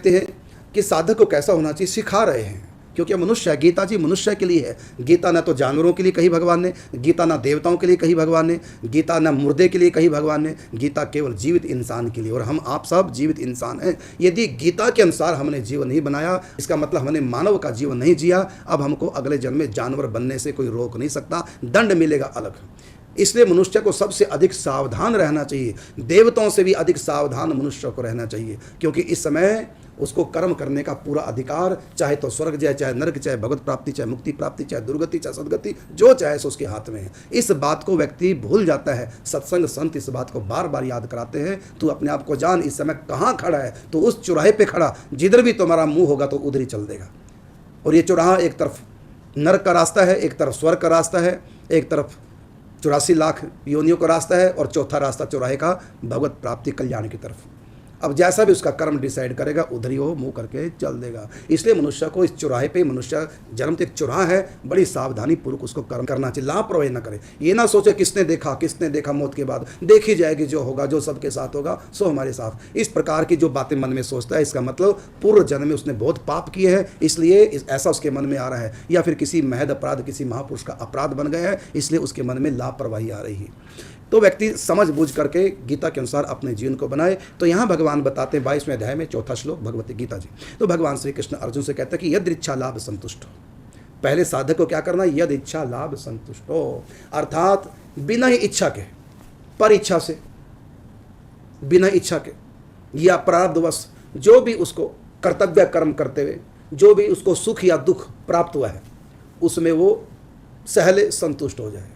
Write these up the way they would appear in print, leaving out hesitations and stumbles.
कहते हैं कि साधक को कैसा होना चाहिए, सिखा रहे हैं, क्योंकि मनुष्य है। गीता जी मनुष्य के लिए है। गीता ना तो जानवरों के लिए कही भगवान ने, गीता ना देवताओं के लिए कही भगवान ने, गीता ना मुर्दे के लिए कही भगवान ने, गीता केवल जीवित इंसान के लिए। और हम आप सब जीवित इंसान हैं। यदि गीता के अनुसार हमने जीवन नहीं बनाया, इसका मतलब हमने मानव का जीवन नहीं जिया। अब हमको अगले जन्म में जानवर बनने से कोई रोक नहीं सकता, दंड मिलेगा अलग। इसलिए मनुष्य को सबसे अधिक सावधान रहना चाहिए, देवताओं से भी अधिक सावधान मनुष्य को रहना चाहिए, क्योंकि इस समय उसको कर्म करने का पूरा अधिकार, चाहे तो स्वर्ग जाए, चाहे नरक, चाहे भगवत प्राप्ति, चाहे मुक्ति प्राप्ति, चाहे दुर्गति, चाहे सदगति, जो चाहे सो उसके हाथ में है। इस बात को व्यक्ति भूल जाता है। सत्संग संत इस बात को बार बार याद कराते हैं। तू अपने आप को जान, इस समय कहाँ खड़ा है, तो उस चौराहे पे खड़ा, जिधर भी तुम्हारा मुंह होगा तो उधर ही चल देगा। और ये चौराहा एक तरफ नरक का रास्ता है, एक तरफ स्वर्ग का रास्ता है, एक तरफ 84 लाख योनियों का रास्ता है, और चौथा रास्ता चौराहे का भगवत प्राप्ति कल्याण की तरफ। अब जैसा भी उसका कर्म डिसाइड करेगा उधर ही वो मुंह करके चल देगा। इसलिए मनुष्य को इस चौराहे पे, मनुष्य जन्म तो एक चौराहा है, बड़ी सावधानी पूर्वक उसको कर्म करना चाहिए, लापरवाही न करे। ये ना सोचे किसने देखा मौत के बाद, देखी जाएगी जो होगा, जो सबके साथ होगा सो हमारे साथ। इस प्रकार की जो बातें मन में सोचता है, इसका मतलब पूर्व जन्म में उसने बहुत पाप किए हैं, इसलिए ऐसा उसके मन में आ रहा है, या फिर किसी महद अपराध, किसी महापुरुष का अपराध बन गया है, इसलिए उसके मन में लापरवाही आ रही है। तो व्यक्ति समझ बूझ करके गीता के अनुसार अपने जीवन को बनाए। तो यहाँ भगवान बताते हैं 22वें अध्याय में 4था श्लोक भगवती गीता जी। तो भगवान श्री कृष्ण अर्जुन से कहते हैं कि यद इच्छा लाभ संतुष्ट हो। पहले साधक को क्या करना है, यद इच्छा लाभ संतुष्ट हो, अर्थात बिना ही इच्छा के, पर इच्छा से, बिना इच्छा के या प्रारब्धवश जो भी उसको कर्तव्य कर्म करते हुए जो भी उसको सुख या दुख प्राप्त हुआ है, उसमें वो सहले संतुष्ट हो जाए,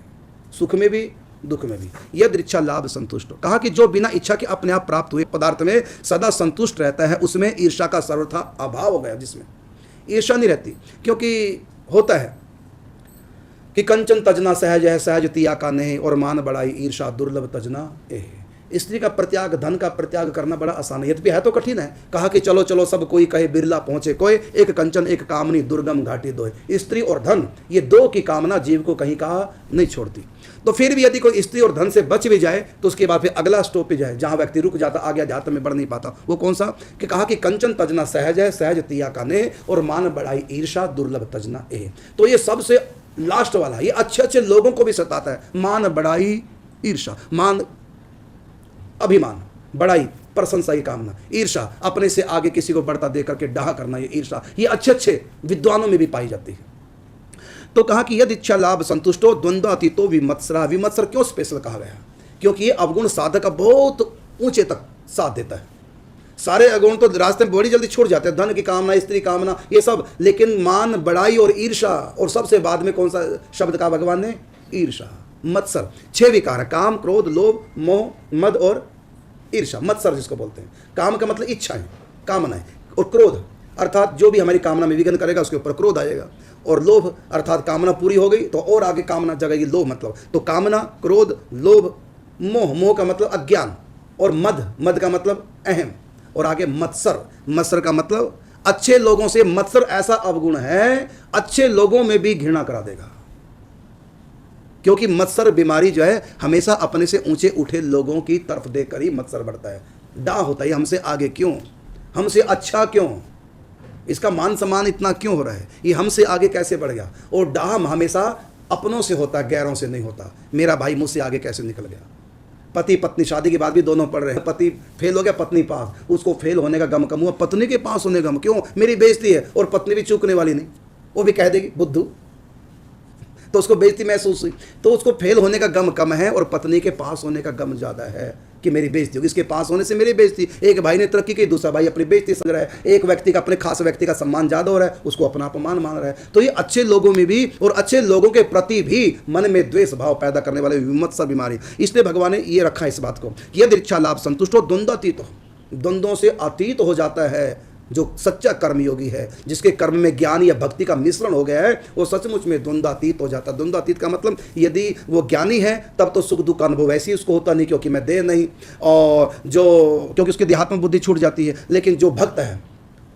सुख में भी दुख में भी। यद इच्छा लाभ संतुष्ट हो, कहा कि जो बिना इच्छा के अपने आप प्राप्त हुए पदार्थ में सदा संतुष्ट रहता है, उसमें ईर्ष्या का सर्वथा अभाव हो गया। जिसमें ईर्ष्या नहीं रहती, क्योंकि होता है कि कंचन तजना सहज है, सहज तिया का नहीं, और मान बढ़ाई ईर्षा दुर्लभ तजना एह। स्त्री का प्रत्याग, धन का प्रत्याग करना बड़ा आसान है, यद्यपि है तो कठिन है। कहा कि चलो चलो सब कोई कहे बिरला पहुंचे कोई, एक कंचन एक कामनी दुर्गम घाटी दोए। स्त्री और धन, ये दो की कामना जीव को कहीं कहा नहीं छोड़ती। तो फिर भी यदि कोई स्त्री और धन से बच भी जाए तो उसके बाद फिर अगला स्टॉप पे जाए, जहां व्यक्ति रुक जाता, आगे जाता में बढ़ नहीं पाता, वो कौन सा, कि कहा कि कंचन तजना सहज है, सहज तिया का ने, और मान बढ़ाई ईर्षा दुर्लभ तजना ए। तो ये सबसे लास्ट वाला, ये अच्छे अच्छे लोगों को भी सताता है। मान बढ़ाई ईर्षा, मान अभिमान, बड़ाई प्रशंसा की कामना, ईर्षा अपने से आगे किसी को बढ़ता देख करके डाह करना, ये ईर्षा, ये अच्छे अच्छे विद्वानों में भी पाई जाती है। तो कहा कि यदि इच्छा लाभ संतुष्टो द्वंद्वातीतो विमत्सरा। विमत्सर क्यों स्पेशल कहा गया, क्योंकि ये अवगुण साधक का बहुत ऊंचे तक साथ देता है। सारे अवगुण तो रास्ते में बड़ी जल्दी छूट जाते हैं, धन की कामना, स्त्री कामना, ये सब, लेकिन मान बढ़ाई और ईर्षा, और सबसे बाद में कौन सा शब्द कहा भगवान ने, ईर्षा, मत्सर। 6 विकार है, काम, क्रोध, लोभ, मोह, मद और ईर्षा। मत्सर जिसको बोलते हैं, काम का मतलब इच्छा है, कामना है, और क्रोध अर्थात जो भी हमारी कामना में विघ्न करेगा उसके ऊपर क्रोध आएगा, और लोभ अर्थात कामना पूरी हो गई तो और आगे कामना जगेगी, लोभ मतलब। तो कामना, क्रोध, लोभ, मोह, मोह का मतलब अज्ञान, और मद, मद का मतलब अहम, और आगे मत्सर, मत्सर का मतलब अच्छे लोगों से। मत्सर ऐसा अवगुण है, अच्छे लोगों में भी घृणा करा देगा, क्योंकि मत्सर बीमारी जो है हमेशा अपने से ऊंचे उठे लोगों की तरफ देखकर ही मत्सर बढ़ता है। डाह होता है हमसे आगे क्यों, हमसे अच्छा क्यों, इसका मान सम्मान इतना क्यों हो रहा है, ये हमसे आगे कैसे बढ़ गया। और डाह हमेशा अपनों से होता है, गैरों से नहीं होता। मेरा भाई मुझसे आगे कैसे निकल गया। पति पत्नी शादी के बाद भी दोनों पढ़ रहे हैं, पति फेल हो गया, पत्नी पास, उसको फेल होने का गम कम हुआ, पत्नी के पास होने का गम क्यों, मेरी बेइज्जती है। और पत्नी भी चूकने वाली नहीं, वो भी कह देगी बुद्धू, तो उसको बेइज्जती महसूस हुई। तो उसको फेल होने का गम कम है और पत्नी के पास होने का गम ज़्यादा है कि मेरी बेइज्जती होगी, इसके पास होने से मेरी बेइज्जती। एक भाई ने तरक्की की, दूसरा भाई अपनी बेइज्जती समझ रहा है। एक व्यक्ति का, अपने खास व्यक्ति का सम्मान ज़्यादा हो रहा है, उसको अपना अपमान मान रहा है। तो ये अच्छे लोगों में भी और अच्छे लोगों के प्रति भी मन में द्वेष भाव पैदा करने वाले विमत्सर बीमारी। इसलिए भगवान ने ये रखा है इस बात को, यदि इच्छा लाभ संतुष्ट हो द्वंद्वातीत हो, द्वंद्वों से अतीत हो जाता है। जो सच्चा कर्मयोगी है, जिसके कर्म में ज्ञान या भक्ति का मिश्रण हो गया है, वो सचमुच में द्वंद्वातीत हो जाता है। द्वंद्वातीत का मतलब यदि वो ज्ञानी है तब तो सुख दुख का अनुभव वैसे ही उसको होता नहीं, क्योंकि मैं दे नहीं, और जो क्योंकि उसकी देहात्म बुद्धि छूट जाती है। लेकिन जो भक्त है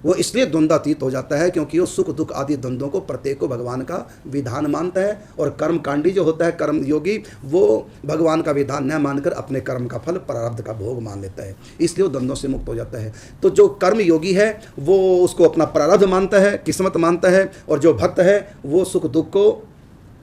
वो इसलिए द्वंद्वातीत हो जाता है क्योंकि वो सुख दुख आदि द्वंद्वों को प्रत्येक को भगवान का विधान मानता है, और कर्मकांडी जो होता है कर्म योगी वो भगवान का विधान न मानकर अपने कर्म का फल प्रारब्ध का भोग मान लेता है, इसलिए वो द्वंद्वों से मुक्त हो जाता है। तो जो कर्म योगी है वो उसको अपना प्रारब्ध मानता है, किस्मत मानता है, और जो भक्त है वो सुख दुख को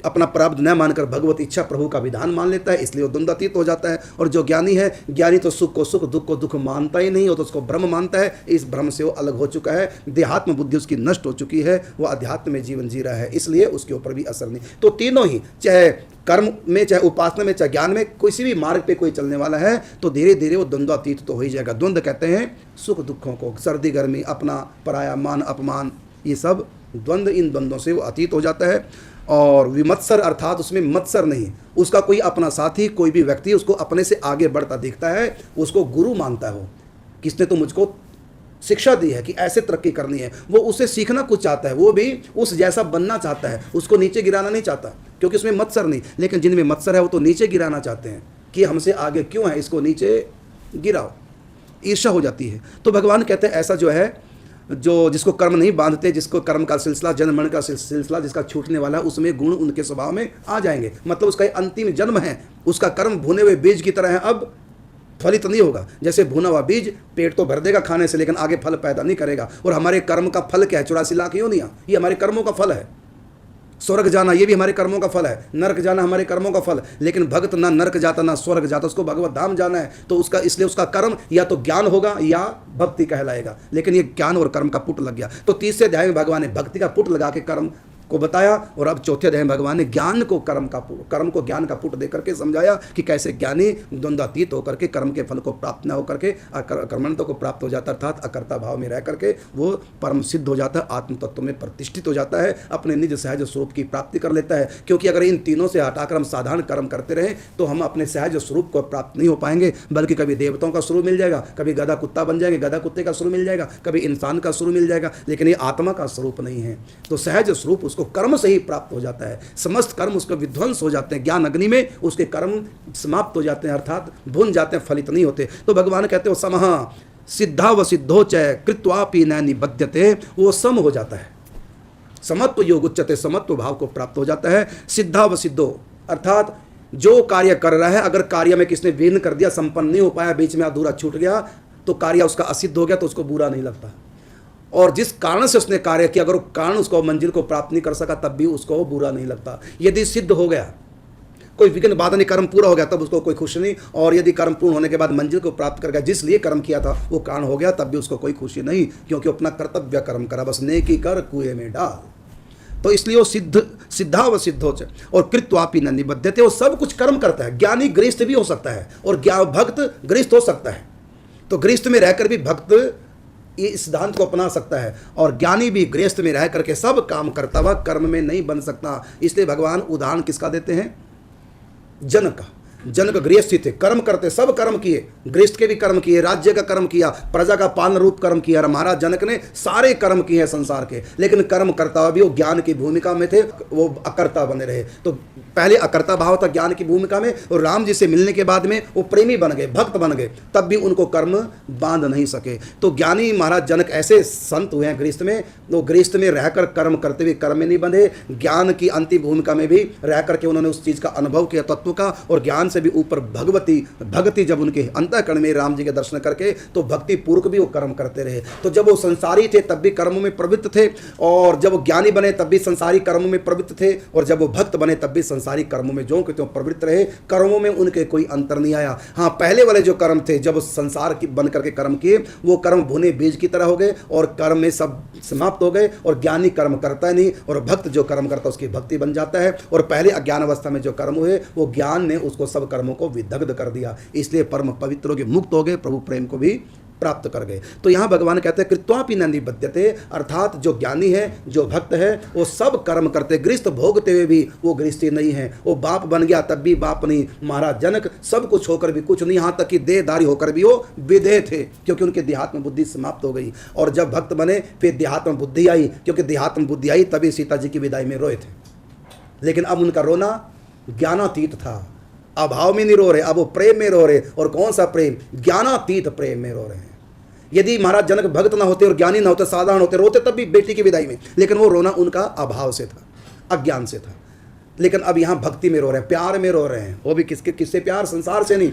अपना प्रारब्ध न मानकर भगवत इच्छा प्रभु का विधान मान लेता है, इसलिए वो द्वंद्वातीत हो जाता है। और जो ज्ञानी है, ज्ञानी तो सुख को सुख, दुख को दुख मानता ही नहीं, हो तो उसको ब्रह्म मानता है। इस ब्रह्म से वो अलग हो चुका है, देहात्म बुद्धि उसकी नष्ट हो चुकी है, वो अध्यात्म में जीवन जी रहा है, इसलिए उसके ऊपर भी असर नहीं। तो तीनों ही, चाहे कर्म में, चाहे उपासना में, चाहे ज्ञान में, किसी भी मार्ग पे कोई चलने वाला है तो धीरे धीरे वो द्वंद्वातीत तो हो ही जाएगा। द्वंद्व कहते हैं सुख दुखों को, सर्दी गर्मी, अपना पराया, मान अपमान, ये सब द्वंद्व, इन द्वंद्वों से वो अतीत हो जाता है। और विमत्सर अर्थात उसमें मत्सर नहीं, उसका कोई अपना साथी, कोई भी व्यक्ति उसको अपने से आगे बढ़ता दिखता है, उसको गुरु मानता है। वो किसने तो मुझको शिक्षा दी है कि ऐसे तरक्की करनी है, वो उससे सीखना कुछ चाहता है, वो भी उस जैसा बनना चाहता है, उसको नीचे गिराना नहीं चाहता, क्योंकि उसमें मत्सर नहीं। लेकिन जिनमें मत्सर है वो तो नीचे गिराना चाहते हैं कि हमसे आगे क्यों है, इसको नीचे गिराओ, ईर्ष्या हो जाती है। तो भगवान कहते हैं ऐसा जो है, जो जिसको कर्म नहीं बांधते, जिसको कर्म का सिलसिला, जन्म मरण का सिलसिला जिसका छूटने वाला है, उसमें गुण उनके स्वभाव में आ जाएंगे। मतलब उसका अंतिम जन्म है, उसका कर्म भुने हुए बीज की तरह है, अब फलित नहीं होगा। जैसे भुना हुआ बीज पेट तो भर देगा खाने से, लेकिन आगे फल पैदा नहीं करेगा। और हमारे कर्म का फल क्या है? 84 लाख योनियां, ये हमारे कर्मों का फल है। स्वर्ग जाना ये भी हमारे कर्मों का फल है, नरक जाना हमारे कर्मों का फल। लेकिन भक्त ना नरक जाता ना स्वर्ग जाता, उसको भगवत धाम जाना है। तो उसका, इसलिए उसका कर्म या तो ज्ञान होगा या भक्ति कहलाएगा। लेकिन ये ज्ञान और कर्म का पुट लग गया। तो तीसरे अध्याय में भगवान ने भक्ति का पुट लगा के कर्म को बताया, और अब चौथे अध्याय में भगवान ने ज्ञान को कर्म को ज्ञान का पुट दे करके समझाया कि कैसे ज्ञानी द्वंद्वातीत होकर के कर्म के फल को प्राप्त न होकर के कर्मण्यता को प्राप्त हो जाता है, अर्थात अकर्ता भाव में रह करके वो परम सिद्ध हो जाता है, आत्म तत्व में प्रतिष्ठित हो जाता है, अपने निज सहज स्वरूप की प्राप्ति कर लेता है। क्योंकि अगर इन तीनों से हटाकर हम साधारण कर्म करते रहे तो हम अपने सहज स्वरूप को प्राप्त नहीं हो पाएंगे, बल्कि कभी देवताओं का स्वरूप मिल जाएगा, कभी गधा कुत्ता बन जाएंगे, गधा कुत्ते का स्वरूप मिल जाएगा, कभी इंसान का स्वरूप मिल जाएगा, लेकिन ये आत्मा का स्वरूप नहीं है। तो सहज स्वरूप उसको कर्म से ही प्राप्त हो जाता है, समस्त कर्म उसका विध्वंस हो जाते हैं, ज्ञान अग्नि में उसके कर्म समाप्त हो जाते हैं, अर्थात भुन जाते हैं, फलित नहीं होते। तो भगवान कहते हो समः सिद्धा व सिद्धो च कृत्वापि न निबध्यते, वो सम हो जाता है, समत्व योग उच्चते, समत्व भाव को प्राप्त हो जाता है। सिद्धा व सिद्धो अर्थात जो कार्य कर रहा है, अगर कार्य में किसने विघ्न कर दिया, संपन्न नहीं हो पाया, बीच में अधूरा छूट गया, तो कार्य उसका असिद्ध हो गया, तो उसको बुरा नहीं लगता। और जिस कारण से उसने कार्य किया, अगर वो कारण उसको मंजिल को प्राप्त नहीं कर सका, तब भी उसको बुरा नहीं लगता। यदि सिद्ध हो गया, कोई विघ्न बाधा नहीं, कर्म पूरा हो गया, तब उसको कोई खुशी नहीं। और यदि कर्म पूर्ण होने के बाद मंजिल को प्राप्त कर गया, जिसलिए कर्म किया था वो कारण हो गया, तब भी उसको कोई खुशी नहीं, क्योंकि अपना कर्तव्य कर्म करा, बस नेकी कर कुएं में डाल। तो इसलिए वो सिद्धा व सिद्धोच और कृत्वापि न निबध्यते, वो सब कुछ कर्म करता है। ज्ञानी गृहस्थ भी हो सकता है और भक्त गृहस्थ हो सकता है। तो गृहस्थ में रहकर भी भक्त ये सिद्धांत को अपना सकता है, और ज्ञानी भी गृहस्थ में रह करके सब काम करता हुआ कर्म में नहीं बन सकता। इसलिए भगवान उदाहरण किसका देते हैं? जनक का। जनक गृहस्थी थे, कर्म करते, सब कर्म किए, गृहस्थ के भी कर्म किए, राज्य का कर्म किया, प्रजा का पालन रूप कर्म किया। और महाराज जनक ने सारे कर्म किए हैं संसार के, लेकिन कर्म करता हुआ भी वो ज्ञान की भूमिका में थे, वो अकर्ता बने रहे। तो पहले अकर्ता भाव था ज्ञान की भूमिका में, और राम जी से मिलने के बाद में वो प्रेमी बन गए, भक्त बन गए, तब भी उनको कर्म बांध नहीं सके। तो ज्ञानी महाराज जनक ऐसे संत हुए हैं गृहस्थ में, वो गृहस्थ में रहकर कर्म करते हुए कर्म में नहीं बंधे, ज्ञान की अंतिम भूमिका में भी रह करके उन्होंने उस चीज़ का अनुभव किया, तत्व का, और ज्ञान से भी ऊपर भक्ति जब उनके अंतःकरण में राम जी के दर्शन करके, तो भक्ति पूर्वक भी वो कर्म करते रहे। तो जब वो संसारी थे तब भी कर्मों में प्रवृत्त थे, और जब वो ज्ञानी बने तब भी संसारी कर्मों में प्रवृत्त थे, और जब वो भक्त बने तब भी संसारी कर्मों में जो कि त्यों प्रवृत्त रहे। कर्मों में उनके कोई अंतर नहीं आया। हाँ, पहले वाले जो कर्म थे, जब संसार की बन करके कर्म किए, वो कर्म भुने बीज की तरह हो गए, और कर्म में सब समाप्त हो गए। और ज्ञानी कर्म करता नहीं, और भक्त जो कर्म करता है उसकी भक्ति बन जाता है। और पहले अज्ञान अवस्था में जो कर्म हुए, वो ज्ञान ने उसको सब कर्मों को विदग्ध कर दिया, इसलिए परम पवित्र हो गए, मुक्त हो गए, प्रभु प्रेम को भी प्राप्त कर गए। तो यहाँ भगवान कहते हैं कृत्वापि न निबध्यते, अर्थात जो ज्ञानी है, जो भक्त है, वो सब कर्म करते, गृहस्थ भोगते हुए भी वो गृहस्थी नहीं है, वो बाप बन गया तब भी बाप नहीं। महाराज जनक सब कुछ होकर भी कुछ नहीं, यहाँ तक कि देहधारी होकर भी वो विदेह थे, क्योंकि उनके देहात्म बुद्धि समाप्त हो गई। और जब भक्त बने फिर देहात्म बुद्धि आई, क्योंकि देहात्म बुद्धि आई तभी सीता जी की विदाई में रोए थे, लेकिन अब उनका रोना ज्ञानातीत था, अभाव में नहीं रो रहे, अब वो प्रेम में रो रहे। और कौन सा प्रेम? ज्ञानातीत प्रेम में रो रहे हैं। यदि महाराज जनक भक्त ना होते और ज्ञानी ना होते, साधारण होते, रोते तब भी बेटी की विदाई में, लेकिन वो रोना उनका अभाव से था, अज्ञान से था। लेकिन अब यहाँ भक्ति में रो रहे हैं, प्यार में रो रहे हैं। वो भी किससे प्यार? संसार से नहीं,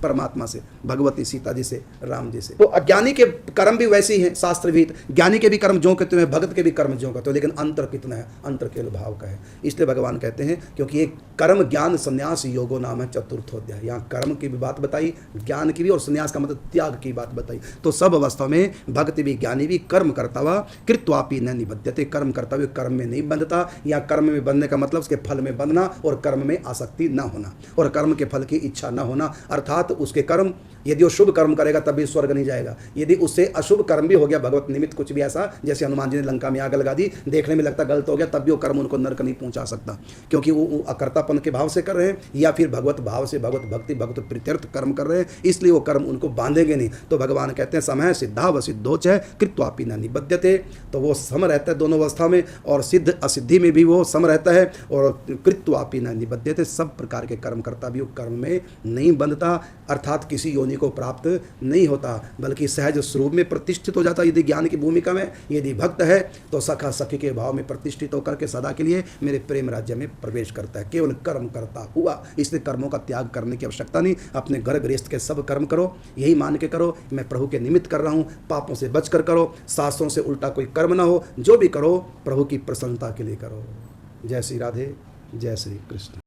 परमात्मा से, भगवती सीता जी से, राम जी से। तो अज्ञानी के कर्म भी वैसे ही हैं, शास्त्रविद। ज्ञानी के भी कर्म ज्यों कहते हैं, भगत के भी कर्म ज्यों कहते हैं, लेकिन अंतर कितना है? अंतर केवल भाव का है। इसलिए भगवान कहते हैं, क्योंकि ये कर्म ज्ञान संन्यास योगो नाम है चतुर्थोध्याय। यहाँ कर्म की भी बात बताई, ज्ञान की भी, और संन्यास का मतलब त्याग की बात बताई। तो सब अवस्था में भक्ति भी ज्ञानी भी कर्म करता हुआ कृत्वापि न निबध्यते, कर्म करता हुए कर्म में नहीं बंधता। या कर्म में बंधने का मतलब उसके फल में बंधना और कर्म में आसक्ति न होना और कर्म के फल की इच्छा न होना। अर्थात उसके कर्म, यदि वो शुभ कर्म करेगा तब भी स्वर्ग नहीं जाएगा, यदि उससे अशुभ कर्म भी हो गया, भगवत निमित्त कुछ भी ऐसा, जैसे हनुमान जी ने लंका में आग लगा दी, देखने में लगता गलत हो गया, तब भी वो कर्म उनको नरक नहीं पहुंचा सकता, क्योंकि वो अकर्तापन के भाव से कर रहे हैं या फिर भगवत भाव से, भगवत भक्ति, भगवत प्रीत्यर्थ कर्म कर रहे हैं, इसलिए वो कर्म उनको बांधेंगे नहीं। तो भगवान कहते हैं समय सिद्धा व सिद्धोच है कृत्वापि न निबध्यते। तो वो सम रहता है दोनों अवस्था में, और सिद्ध असिद्धि में भी वो सम रहता है, और कृत्वापि न निबध्यते, सब प्रकार के कर्म करता भी वो कर्म में नहीं बंधता, अर्थात किसी योनि को प्राप्त नहीं होता, बल्कि सहज स्वरूप में प्रतिष्ठित हो जाता। यदि ज्ञान की भूमिका में, यदि भक्त है तो सखा सखी के भाव में प्रतिष्ठित होकर के सदा के लिए मेरे प्रेम राज्य में प्रवेश करता है, केवल कर्म करता हुआ। इसलिए कर्मों का त्याग करने की आवश्यकता नहीं, अपने घर गृहस्थ के सब कर्म करो, यही मान के करो मैं प्रभु के निमित्त कर रहा हूँ, पापों से बचकर करो, शास्त्रों से उल्टा कोई कर्म ना हो, जो भी करो प्रभु की प्रसन्नता के लिए करो। जय श्री राधे, जय श्री कृष्ण।